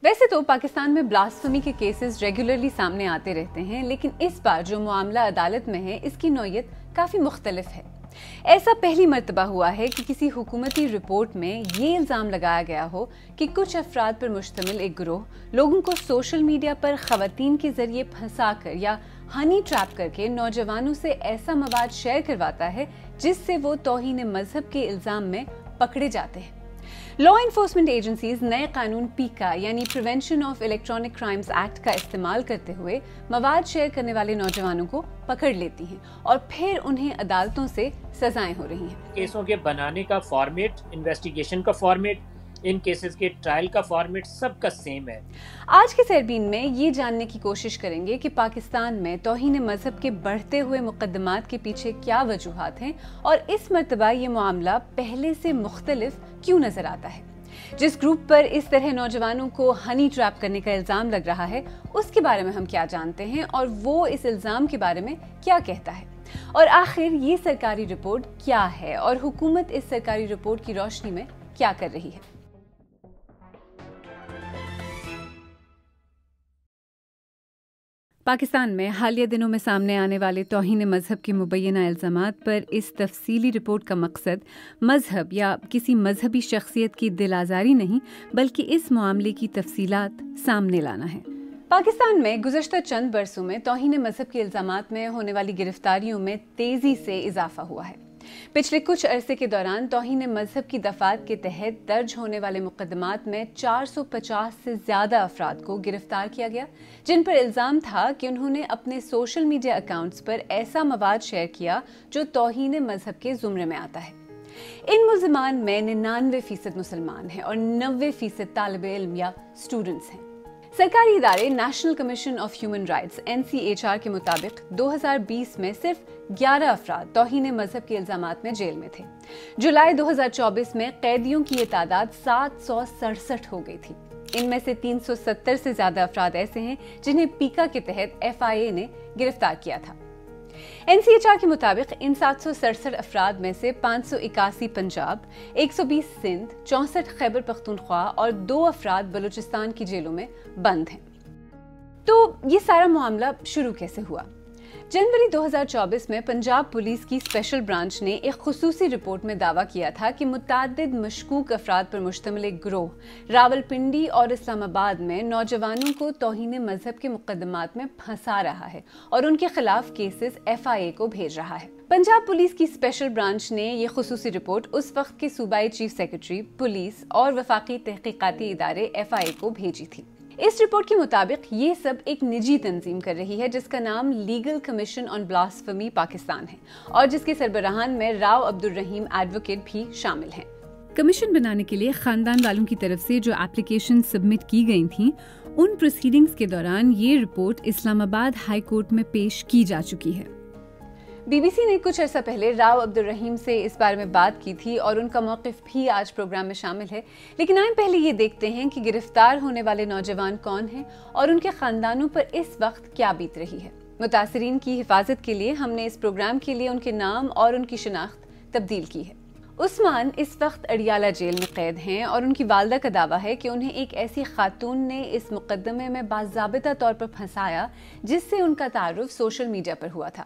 ویسے تو پاکستان میں بلاسفمی کے کیسز ریگولرلی سامنے آتے رہتے ہیں، لیکن اس بار جو معاملہ عدالت میں ہے اس کی نوعیت کافی مختلف ہے۔ ایسا پہلی مرتبہ ہوا ہے کہ کسی حکومتی رپورٹ میں یہ الزام لگایا گیا ہو کہ کچھ افراد پر مشتمل ایک گروہ لوگوں کو سوشل میڈیا پر خواتین کے ذریعے پھنسا کر یا ہنی ٹریپ کر کے نوجوانوں سے ایسا مواد شیئر کرواتا ہے جس سے وہ توہین مذہب کے الزام میں پکڑے جاتے ہیں۔ لا انفورسمنٹ ایجنسیز نئے قانون پیکا یعنی prevention of electronic crimes act کا استعمال کرتے ہوئے مواد شیئر کرنے والے نوجوانوں کو پکڑ لیتی ہیں اور پھر انہیں عدالتوں سے سزائیں ہو رہی ہیں۔ کیسوں کے بنانے کا فارمیٹ، انویسٹیگیشن کا فارمیٹ، ان کیسز کے ٹرائل کا فارمیٹ سب کا سیم ہے۔ آج کے سیربین میں یہ جاننے کی کوشش کریں گے کہ پاکستان میں توہین مذہب کے بڑھتے ہوئے مقدمات کے پیچھے کیا وجوہات ہیں اور اس مرتبہ یہ معاملہ پہلے سے مختلف کیوں نظر آتا ہے۔ جس گروپ پر اس طرح نوجوانوں کو ہنی ٹریپ کرنے کا الزام لگ رہا ہے اس کے بارے میں ہم کیا جانتے ہیں اور وہ اس الزام کے بارے میں کیا کہتا ہے، اور آخر یہ سرکاری رپورٹ کیا ہے اور حکومت اس سرکاری رپورٹ کی روشنی میں کیا کر رہی ہے۔ پاکستان میں حالیہ دنوں میں سامنے آنے والے توہین مذہب کے مبینہ الزامات پر اس تفصیلی رپورٹ کا مقصد مذہب یا کسی مذہبی شخصیت کی دل آزاری نہیں بلکہ اس معاملے کی تفصیلات سامنے لانا ہے۔ پاکستان میں گزشتہ چند برسوں میں توہین مذہب کے الزامات میں ہونے والی گرفتاریوں میں تیزی سے اضافہ ہوا ہے۔ پچھلے کچھ عرصے کے دوران توہین مذہب کی دفعات کے تحت درج ہونے والے مقدمات میں 450 سے زیادہ افراد کو گرفتار کیا گیا جن پر الزام تھا کہ انہوں نے اپنے سوشل میڈیا اکاؤنٹس پر ایسا مواد شیئر کیا جو توہین مذہب کے زمرے میں آتا ہے۔ ان ملزمان میں 99% مسلمان ہیں اور 90% طالب علم یا اسٹوڈنٹس ہیں۔ سرکاری ادارے national commission of human rights NCHR کے مطابق 2020 میں صرف 11 افراد توہین مذہب کے الزامات میں جیل میں تھے۔ جولائی 2024 میں قیدیوں کی یہ تعداد 767 ہو گئی تھی۔ ان میں سے 370 سے زیادہ افراد ایسے ہیں جنہیں پیکا کے تحت FIA نے گرفتار کیا تھا۔ NCHR کے مطابق ان 767 افراد میں سے 581 پنجاب، 120 سندھ، 64 خیبر پختونخوا اور 2 افراد بلوچستان کی جیلوں میں بند ہیں۔ تو یہ سارا معاملہ شروع کیسے ہوا؟ جنوری 2024 میں پنجاب پولیس کی اسپیشل برانچ نے ایک خصوصی رپورٹ میں دعویٰ کیا تھا کہ متعدد مشکوک افراد پر مشتمل ایک گروہ راولپنڈی اور اسلام آباد میں نوجوانوں کو توہین مذہب کے مقدمات میں پھنسا رہا ہے اور ان کے خلاف کیسز FIA کو بھیج رہا ہے۔ پنجاب پولیس کی اسپیشل برانچ نے یہ خصوصی رپورٹ اس وقت کے صوبائی چیف سیکرٹری پولیس اور وفاقی تحقیقاتی ادارے FIA کو بھیجی تھی۔ اس رپورٹ کے مطابق یہ سب ایک نجی تنظیم کر رہی ہے جس کا نام لیگل کمیشن آن بلاسفمی پاکستان ہے اور جس کے سربراہان میں راؤ عبدالرحیم ایڈوکیٹ بھی شامل ہیں۔ کمیشن بنانے کے لیے خاندان والوں کی طرف سے جو اپلیکیشن سبمٹ کی گئی تھیں ان پروسیڈنگز کے دوران یہ رپورٹ اسلام آباد ہائی کورٹ میں پیش کی جا چکی ہے۔ BBC نے کچھ عرصہ پہلے راؤ عبدالرحیم سے اس بارے میں بات کی تھی اور ان کا موقف بھی آج پروگرام میں شامل ہے، لیکن آئیں پہلے یہ دیکھتے ہیں کہ گرفتار ہونے والے نوجوان کون ہیں اور ان کے خاندانوں پر اس وقت کیا بیت رہی ہے۔ متاثرین کی حفاظت کے لیے ہم نے اس پروگرام کے لیے ان کے نام اور ان کی شناخت تبدیل کی ہے۔ عثمان اس وقت اڈیالہ جیل میں قید ہیں اور ان کی والدہ کا دعویٰ ہے کہ انہیں ایک ایسی خاتون نے اس مقدمے میں باضابطہ طور پر پھنسایا جس سے ان کا تعارف سوشل میڈیا پر ہوا تھا۔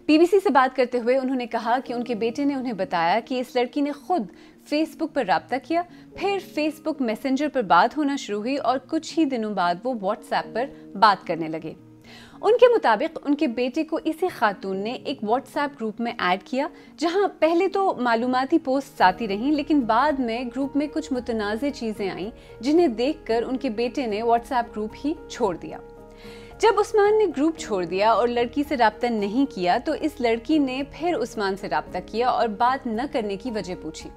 BBC سے بات کرتے ہوئے انہوں نے کہا کہ ان کے بیٹے نے انہیں بتایا کہ اس لڑکی نے خود فیس بک پر رابطہ کیا، پھر فیس بک میسنجر پر بات ہونا شروع ہوئی اور کچھ ہی دنوں بعد وہ واٹس ایپ پر بات کرنے لگے۔ ان کے مطابق ان کے بیٹے کو اسی خاتون نے ایک واٹس ایپ گروپ میں ایڈ کیا جہاں پہلے تو معلوماتی پوسٹ آتی رہیں لیکن بعد میں گروپ میں کچھ متنازع چیزیں آئیں جنہیں دیکھ کر ان کے بیٹے نے واٹس ایپ گروپ ہی چھوڑ دیا۔ جب عثمان نے گروپ چھوڑ دیا اور لڑکی سے رابطہ نہیں کیا تو اس لڑکی نے پھر عثمان سے رابطہ کیا اور بات نہ کرنے کی وجہ پوچھی۔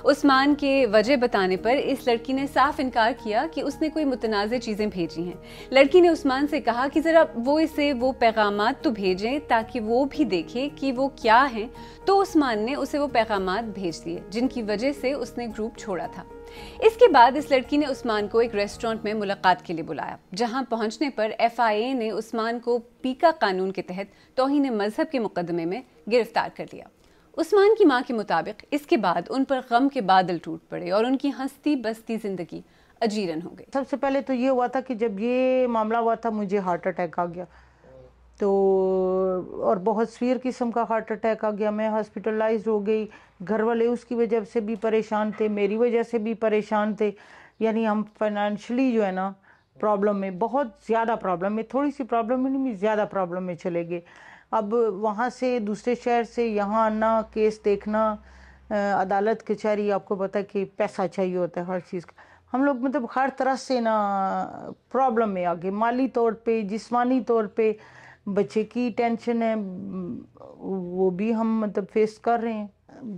عثمان کے وجہ بتانے پر اس لڑکی نے صاف انکار کیا کہ اس نے کوئی متنازع چیزیں بھیجی ہیں۔ لڑکی نے عثمان سے کہا کہ ذرا وہ پیغامات تو بھیجیں تاکہ وہ بھی دیکھے کہ وہ کیا ہیں، تو عثمان نے اسے وہ پیغامات بھیج دیے جن کی وجہ سے اس نے گروپ چھوڑا تھا۔ اس کے بعد اس لڑکی نے عثمان کو ایک ریسٹورانٹ میں ملاقات کے لیے بلایا جہاں پہنچنے پر FIA نے عثمان کو پیکا قانون کے تحت توہین مذہب کے مقدمے میں گرفتار کر لیا۔ عثمان کی ماں کے مطابق اس کے بعد ان پر غم کے بادل ٹوٹ پڑے اور ان کی ہنستی بستی زندگی اجیرن ہو گئی. سب سے پہلے تو یہ ہوا تھا کہ جب یہ معاملہ ہوا تھا مجھے ہارٹ اٹیک آ گیا تو، اور بہت سویر قسم کا ہارٹ اٹیک آ گیا. میں ہاسپٹلائزڈ ہو گئی. گھر والے اس کی وجہ سے بھی پریشان تھے, میری وجہ سے بھی پریشان تھے. یعنی ہم فائنینشلی جو ہے نا پرابلم میں, بہت زیادہ پرابلم میں, تھوڑی سی پرابلم میں نہیں, زیادہ پرابلم میں چلے گئے. اب وہاں سے دوسرے شہر سے یہاں آنا, کیس دیکھنا, عدالت کچہری, آپ کو پتہ ہے کہ پیسہ چاہیے ہوتا ہے ہر چیز کا. ہم لوگ مطلب ہر طرح سے نا پرابلم میں آ گئے, مالی طور پہ, جسمانی طور پہ. بچے کی ٹینشن ہے, وہ بھی ہم مطلب فیس کر رہے ہیں.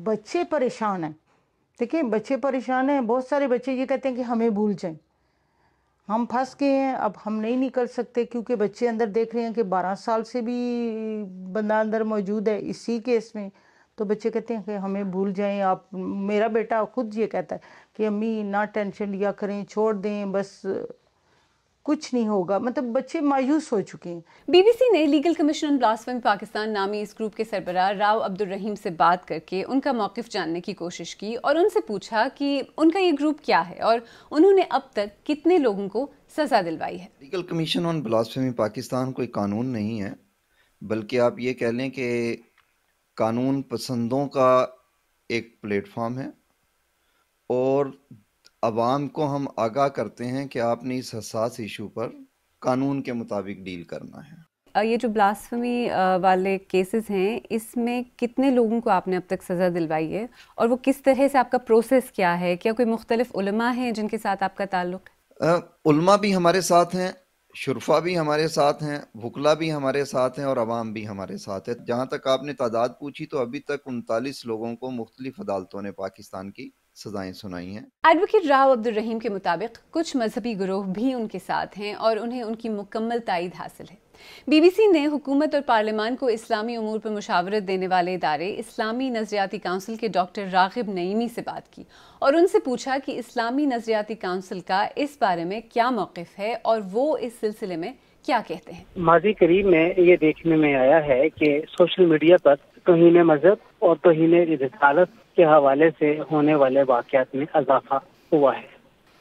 بچے پریشان ہیں, دیکھیں بچے پریشان ہیں. بہت سارے بچے یہ کہتے ہیں کہ ہمیں بھول جائیں, ہم پھنس گئے ہیں, اب ہم نہیں نکل سکتے, کیونکہ بچے اندر دیکھ رہے ہیں کہ 12 سال سے بھی بندہ اندر موجود ہے اسی کیس میں. تو بچے کہتے ہیں کہ ہمیں بھول جائیں آپ. میرا بیٹا خود یہ کہتا ہے کہ امی نہ ٹینشن لیا کریں, چھوڑ دیں, بس کچھ نہیں ہوگا. مطلب بچے مایوس ہو چکے ہیں. بی بی سی نے لیگل کمیشن آن بلاسفیمی پاکستان نامی اس گروپ کے سربراہ راؤ عبدالرحیم سے بات کر کے ان کا موقف جاننے کی کوشش کی اور ان سے پوچھا کہ ان کا یہ گروپ کیا ہے اور انہوں نے اب تک کتنے لوگوں کو سزا دلوائی ہے. لیگل کمیشن آن بلاسفیمی پاکستان کوئی قانون نہیں ہے, بلکہ آپ یہ کہہ لیں کہ قانون پسندوں کا ایک پلیٹ فارم ہے, اور عوام کو ہم آگاہ کرتے ہیں کہ آپ نے اس حساس ایشو پر قانون کے مطابق ڈیل کرنا ہے. یہ جو بلاسفیمی والے کیسز ہیں, اس میں کتنے لوگوں کو آپ نے اب تک سزا دلوائی ہے, اور وہ کس طرح سے آپ کا پروسیس کیا ہے؟ کیا کوئی مختلف علماء ہیں جن کے ساتھ آپ کا تعلق ہے؟ علماء بھی ہمارے ساتھ ہیں, شرفا بھی ہمارے ساتھ ہیں, وکلا بھی ہمارے ساتھ ہیں, اور عوام بھی ہمارے ساتھ ہے. جہاں تک آپ نے تعداد پوچھی تو ابھی تک 39 لوگوں کو مختلف عدالتوں نے پاکستان کی سزائیں سنائی ہیں. ایڈوکیٹ راؤ عبدالرحیم کے مطابق کچھ مذہبی گروہ بھی ان کے ساتھ ہیں اور انہیں ان کی مکمل تائید حاصل ہے. بی بی سی نے حکومت اور پارلیمان کو اسلامی امور پر مشاورت دینے والے ادارے اسلامی نظریاتی کونسل کے ڈاکٹر راغب نعیمی سے بات کی اور ان سے پوچھا کہ اسلامی نظریاتی کونسل کا اس بارے میں کیا موقف ہے اور وہ اس سلسلے میں کیا کہتے ہیں. ماضی قریب میں یہ دیکھنے میں آیا ہے کہ سوشل میڈیا پر توہین مذہب اور توہین رسالت کے حوالے سے ہونے والے واقعات میں اضافہ ہوا ہے,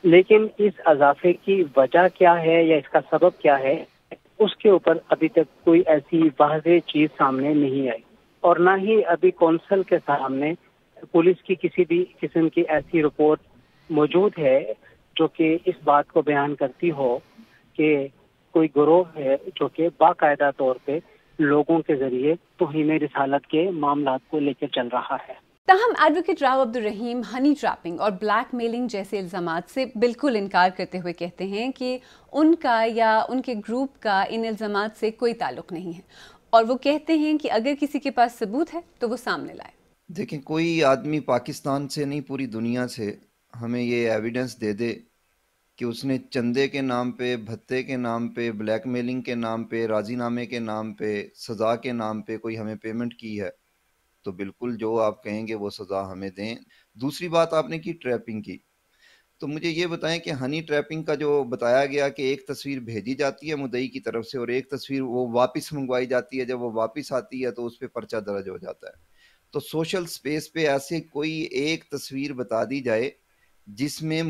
لیکن اس اضافے کی وجہ کیا ہے یا اس کا سبب کیا ہے, اس کے اوپر ابھی تک کوئی ایسی واضح چیز سامنے نہیں آئی, اور نہ ہی ابھی کونسل کے سامنے پولیس کی کسی بھی قسم کی ایسی رپورٹ موجود ہے جو کہ اس بات کو بیان کرتی ہو کہ کوئی گروہ ہے جو کہ باقاعدہ طور پہ لوگوں کے ذریعے توہین رسالت کے معاملات کو لے کے چل رہا ہے. تاہم advocate Rao Abdul Rahim honey trapping اور بلیک میلنگ جیسے الزامات سے بالکل انکار کرتے ہوئے کہتے ہیں کہ ان کا یا ان کے گروپ کا ان الزامات سے کوئی تعلق نہیں ہے, اور وہ کہتے ہیں کہ اگر کسی کے پاس ثبوت ہے تو وہ سامنے لائے. دیکھیں, کوئی آدمی پاکستان سے نہیں پوری دنیا سے ہمیں یہ ایویڈنس دے دے کہ اس نے چندے کے نام پہ, بھتے کے نام پہ, بلیک میلنگ کے نام پہ, راضی نامے کے نام پہ, سزا کے نام پہ کوئی ہمیں پیمنٹ کی ہے, تو بالکل جو آپ کہیں گے وہ سزا ہمیں دیں. دوسری بات آپ نے کی ٹریپنگ کی, تو مجھے یہ بتائیں کہ ہنی ٹریپنگ کا جو بتایا گیا کہ ایک تصویر بھیجی جاتی ہے مدعی کی طرف سے اور ایک تصویر وہ واپس منگوائی جاتی ہے, جب وہ واپس آتی ہے تو اس پہ پرچہ درج ہو جاتا ہے. تو سوشل سپیس پہ ایسے کوئی ایک تصویر بتا دی جائے جس میں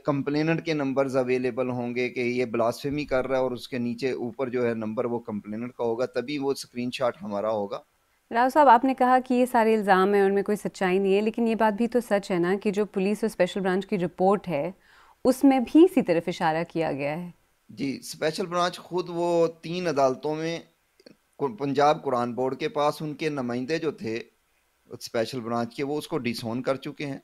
کمپلیننٹ کے نمبرز اویلیبل ہوں گے کہ یہ بلاسفیمی کر رہا ہے, اور اس کے نیچے اوپر جو ہے نمبر وہ کمپلیننٹ کا ہوگا, تبھی وہ اسکرین شاٹ ہمارا ہوگا. راؤ صاحب, آپ نے کہا کہ یہ سارے الزام ہیں اور ان میں کوئی سچائی نہیں ہے, لیکن یہ بات بھی تو سچ ہے نا کہ جو پولیس اور اسپیشل برانچ کی رپورٹ ہے اس میں بھی اسی طرف اشارہ کیا گیا ہے. جی, اسپیشل برانچ خود وہ 3 عدالتوں میں, پنجاب قرآن بورڈ کے پاس ان کے نمائندے جو تھے اسپیشل برانچ کے, وہ اس کو ڈسون کر چکے ہیں.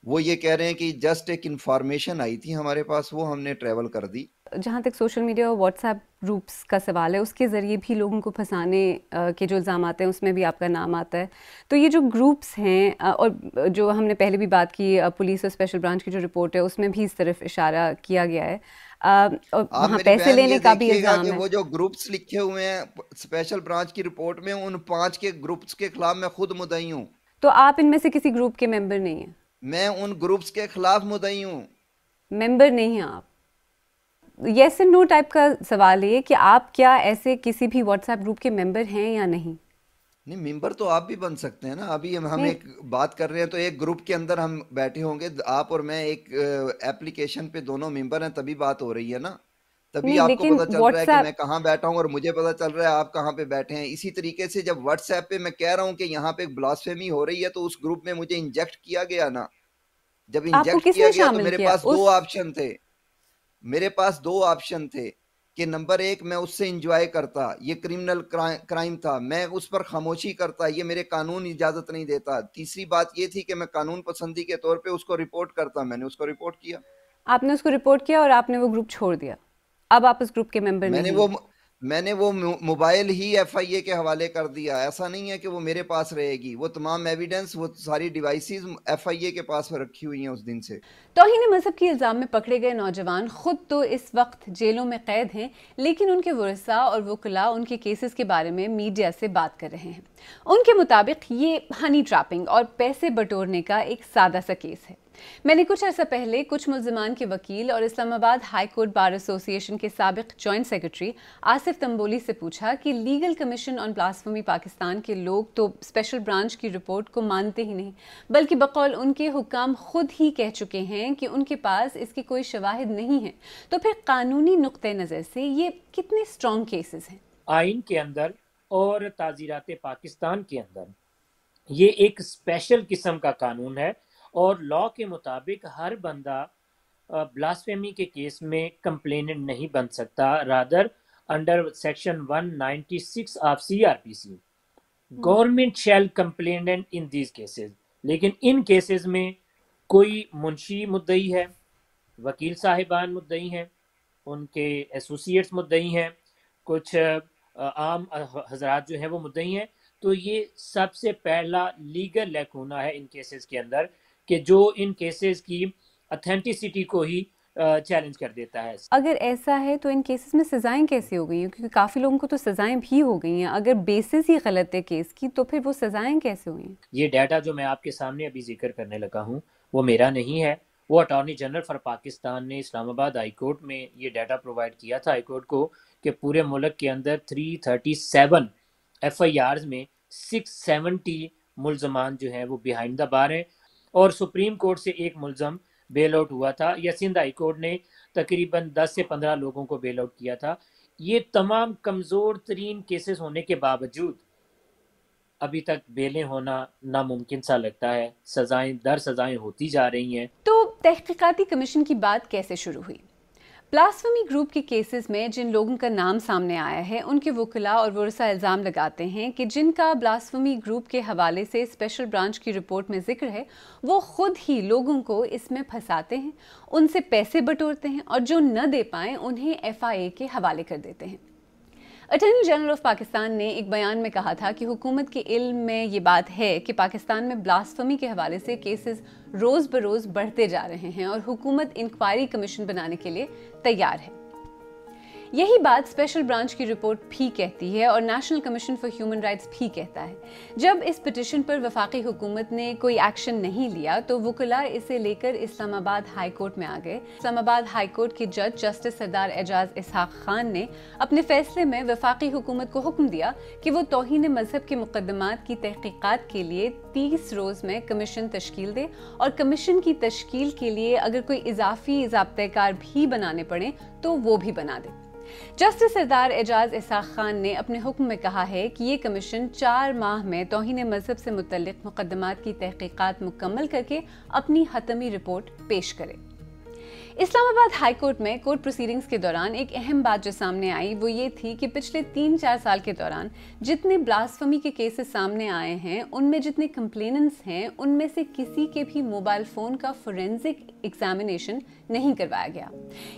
وہ یہ کہہ رہے ہیں کہ جسٹ ایک انفارمیشن آئی تھی ہمارے پاس, وہ ہم نے ٹریول کر دی. جہاں تک سوشل میڈیا اور واٹس ایپ گروپس کا سوال ہے, اس کے ذریعے بھی لوگوں کو پھنسانے کے جو الزامات ہیں اس میں بھی آپ کا نام آتا ہے. تو یہ جو گروپس ہیں, اور جو ہم نے پہلے بھی بات کی پولیس اور اسپیشل برانچ کی جو رپورٹ ہے اس میں بھی اس طرف اشارہ کیا گیا ہے, اور وہاں پیسے لینے کا بھی الزام ہے. وہ جو گروپس لکھے ہوئے ہیں اسپیشل برانچ کی رپورٹ میں, ان 5 کے گروپس کے خلاف میں خود مدعی ہوں. تو آپ ان میں سے کسی گروپ کے ممبر نہیں ہیں؟ میں ان گروپس کے خلاف مدعی ہوں. ممبر نہیں ہیں آپ؟ یس اینڈ نو ٹائپ کا سوال ہے کہ آپ کیا ایسے کسی بھی واٹس ایپ گروپ کے ممبر ہیں یا نہیں؟ نہیں ممبر تو آپ بھی بن سکتے ہیں نا. ابھی ہم ایک بات کر رہے ہیں تو ایک گروپ کے اندر ہم بیٹھے ہوں گے, آپ اور میں ایک ایپلیکیشن پہ دونوں ممبر ہیں, تبھی بات ہو رہی ہے نا, تبھی آپ کو پتا چل رہا ہے کہ میں کہاں بیٹھا ہوں اور مجھے پتا چل رہا ہے آپ کہاں پہ بیٹھے ہیں. اسی طریقے سے جب واٹس ایپ پہ میں کہہ رہا ہوں کہ یہاں پہ بلاسفیمی ہو رہی ہے تو اس گروپ میں مجھے انجیکٹ کیا گیا نا. جب انجیکٹ کیا گیا تو میرے پاس دو آپشن تھے کہ نمبر ایک میں اس سے انجوائے کرتا, یہ کرمنل کرائم تھا, میں اس پر خاموشی کرتا, یہ میرے قانون اجازت نہیں دیتا. تیسری بات یہ تھی کہ میں قانون پسندی کے طور پہ اس کو رپورٹ کرتا. میں نے اس کو رپورٹ کیا. آپ نے اس کو رپورٹ کیا اور آپ نے وہ گروپ چھوڑ دیا, اب آپ اس گروپ کے ممبر نہیں. میں نے وہ موبائل ہی ایف آئی اے کے حوالے کر دیا. ایسا نہیں ہے کہ وہ میرے پاس رہے گی, وہ تمام ایویڈنس, وہ ساری ڈیوائسز ایف آئی اے کے پاس رکھی ہوئی ہیں اس دن سے. توہین مذہب کے الزام میں پکڑے گئے نوجوان خود تو اس وقت جیلوں میں قید ہیں, لیکن ان کے ورثاء اور وکلاء ان کے کیسز کے بارے میں میڈیا سے بات کر رہے ہیں. ان کے مطابق یہ ہنی ٹریپنگ اور پیسے بٹورنے کا ایک سادہ سا کیس ہے. میں نے کچھ عرصہ پہلے کچھ ملزمان کے وکیل اور اسلام آباد ہائی کورٹ بار ایسوسی ایشن کے سابق جوائنٹ سیکرٹری آصف تنبولی سے پوچھا کہ لیگل کمیشن آن بلاسفیمی پاکستان کے لوگ تو اسپیشل برانچ کی رپورٹ کو مانتے ہی نہیں, بلکہ بقول ان کے حکام خود ہی کہہ چکے ہیں کہ ان کے پاس اس کے کوئی شواہد نہیں ہیں, تو پھر قانونی نقطہ نظر سے یہ کتنے اسٹرانگ کیسز ہیں؟ آئین کے اندر اور تعزیرات پاکستان کے اندر یہ ایک اسپیشل قسم کا قانون ہے, اور لا کے مطابق ہر بندہ بلاسفیمی کے کیس میں کمپلیننٹ نہیں بن سکتا. Rather under section 196 of CRPC government shell complainant in these cases. لیکن ان کیسز میں کوئی منشی مدعی ہے, وکیل صاحبان مدعی ہیں, ان کے ایسوسیٹس مدعی ہیں, کچھ عام حضرات جو ہیں وہ مدعی ہیں. تو یہ سب سے پہلا لیگل لیکونا ہے ان کیسز کے اندر کہ جو ان کیسز کی اتھینٹسٹی کو ہی چیلنج کر دیتا ہے. اگر ایسا ہے تو ان کیسز میں سزائیں کیسے ہو گئی ہیں؟ کیونکہ کافی لوگوں کو تو سزائیں بھی ہو گئی ہیں. اگر بیسس ہی غلط ہے کیس کی تو پھر وہ سزائیں کیسے ہوئی ہیں؟ یہ ڈیٹا جو میں آپ کے سامنے ابھی ذکر کرنے لگا ہوں وہ میرا نہیں ہے, وہ اٹارنی جنرل فار پاکستان نے اسلام آباد ہائی کورٹ میں یہ ڈیٹا پرووائڈ کیا تھا ہائی کورٹ کو کہ پورے ملک کے اندر 337 FIRs میں 670 ملزمان جو ہیں وہ بیہائنڈ دا بار ہیں, اور سپریم کورٹ سے ایک ملزم بیل آؤٹ ہوا تھا, یا سندھ ہائی کورٹ نے تقریباً 10 سے 15 لوگوں کو بیل آؤٹ کیا تھا. یہ تمام کمزور ترین کیسز ہونے کے باوجود ابھی تک بیلیں ہونا ناممکن سا لگتا ہے, سزائیں در سزائیں ہوتی جا رہی ہیں. تو تحقیقاتی کمیشن کی بات کیسے شروع ہوئی؟ بلاسفیمی گروپ کے کیسز میں جن لوگوں کا نام سامنے آیا ہے ان کے وکلاء اور ورثاء الزام لگاتے ہیں کہ جن کا بلاسفیمی گروپ کے حوالے سے اسپیشل برانچ کی رپورٹ میں ذکر ہے وہ خود ہی لوگوں کو اس میں پھنساتے ہیں, ان سے پیسے بٹورتے ہیں اور جو نہ دے پائیں انہیں FIA کے حوالے کر دیتے ہیں. اٹارنی جنرل آف پاکستان نے ایک بیان میں کہا تھا کہ حکومت کے علم میں یہ بات ہے کہ پاکستان میں بلاسفیمی کے حوالے سے کیسز روز بروز بڑھتے جا رہے ہیں اور حکومت انکوائری کمیشن بنانے کے لیے تیار ہے. یہی بات اسپیشل برانچ کی رپورٹ بھی کہتی ہے اور national commission for human rights بھی کہتا ہے. جب اس پٹیشن پر وفاقی حکومت نے کوئی ایکشن نہیں لیا تو وکلاء اسے لے کر اسلام آباد ہائی کورٹ میں آ گئے. اسلام آباد ہائی کورٹ کے جج جسٹس سردار اعجاز اسحاق خان نے اپنے فیصلے میں وفاقی حکومت کو حکم دیا کہ وہ توہین مذہب کے مقدمات کی تحقیقات کے لیے 30 روز میں کمیشن تشکیل دے, اور کمیشن کی تشکیل کے لیے اگر کوئی اضافی ضابطۂ کار بھی بنانے پڑے تو وہ بھی بنا دے. جسٹس سردار اعجاز اسحاق خان نے اپنے حکم میں کہا ہے کہ یہ کمیشن 4 ماہ میں توہین مذہب سے متعلق مقدمات کی تحقیقات مکمل کر کے اپنی حتمی رپورٹ پیش کرے. اسلام آباد ہائی کورٹ میں کورٹ پروسیڈنگز کے دوران ایک اہم بات جو سامنے آئی وہ یہ تھی کہ پچھلے 3-4 سال کے دوران جتنے بلاسفیمی کے کیسز سامنے آئے ہیں ان میں جتنے کمپلیننٹس ہیں ان میں سے کسی کے بھی موبائل فون کا فورینزک ایگزامینیشن نہیں کروایا گیا.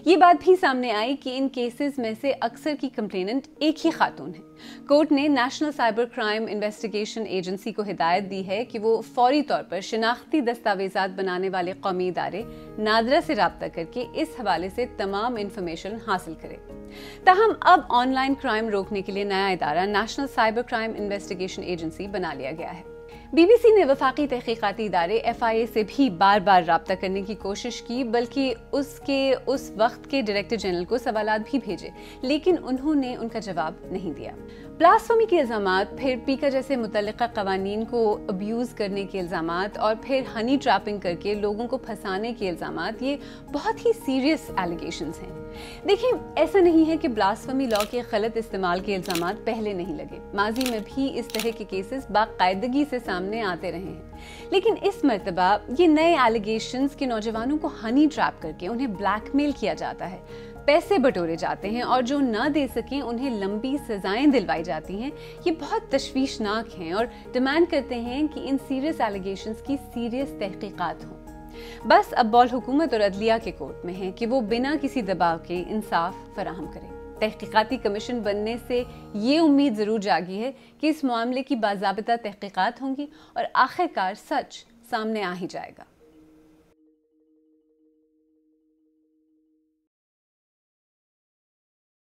یہ بات بھی سامنے آئی کہ ان کیسز میں سے اکثر کی کمپلیننٹ ایک ہی خاتون ہے. کورٹ نے national cyber crime investigation agency کو ہدایت دی ہے کہ وہ فوری طور پر شناختی دستاویزات بنانے والے قومی ادارے نادرا سے رابطہ کر کے اس حوالے سے تمام انفارمیشن حاصل کرے. تاہم اب آن لائن کرائم روکنے کے لیے نیا ادارہ national cyber crime investigation agency بنا لیا گیا ہے. بی بی سی نے وفاقی تحقیقاتی ادارے FIA سے بھی بار بار رابطہ کرنے کی کوشش کی، بلکہ اس وقت کے ڈائریکٹر جنرل کو سوالات بھی بھیجے، لیکن انہوں نے ان کا جواب نہیں دیا۔ بلاسفیمی کے الزامات، پھر پیکا جیسے متعلقہ قوانین کو ابیوز کرنے کے الزامات، اور پھر ہنی ٹریپنگ کر کے لوگوں کو پھنسانے کے الزامات، یہ بہت ہی سیریس ایلیگیشنز ہیں۔ دیکھیں، ایسا نہیں ہے کہ بلاسفیمی لاء کے غلط استعمال کے الزامات پہلے نہیں لگے، ماضی میں بھی اس طرح کے کیسز باقاعدگی سے سامنے آتے رہے ہیں، لیکن اس مرتبہ یہ نئے ایلیگیشنز کے نوجوانوں کو ہنی ٹریپ کر کے انہیں بلیک میل کیا جاتا ہے، پیسے بٹورے جاتے ہیں، اور جو نہ دے سکیں انہیں لمبی سزائیں دلوائی جاتی ہیں۔ یہ بہت تشویشناک ہیں اور ڈیمانڈ کرتے ہیں کہ ان سیریس ایلیگیشنز کی سیریس تحقیقات ہوں۔ بس اب بال حکومت اور عدلیہ کے کورٹ میں ہے کہ وہ بنا کسی دباؤ کے انصاف فراہم کریں۔ تحقیقاتی کمیشن بننے سے یہ امید ضرور جاگی ہے کہ اس معاملے کی باضابطہ تحقیقات ہوں گی اور آخر کار سچ سامنے آ ہی جائے گا۔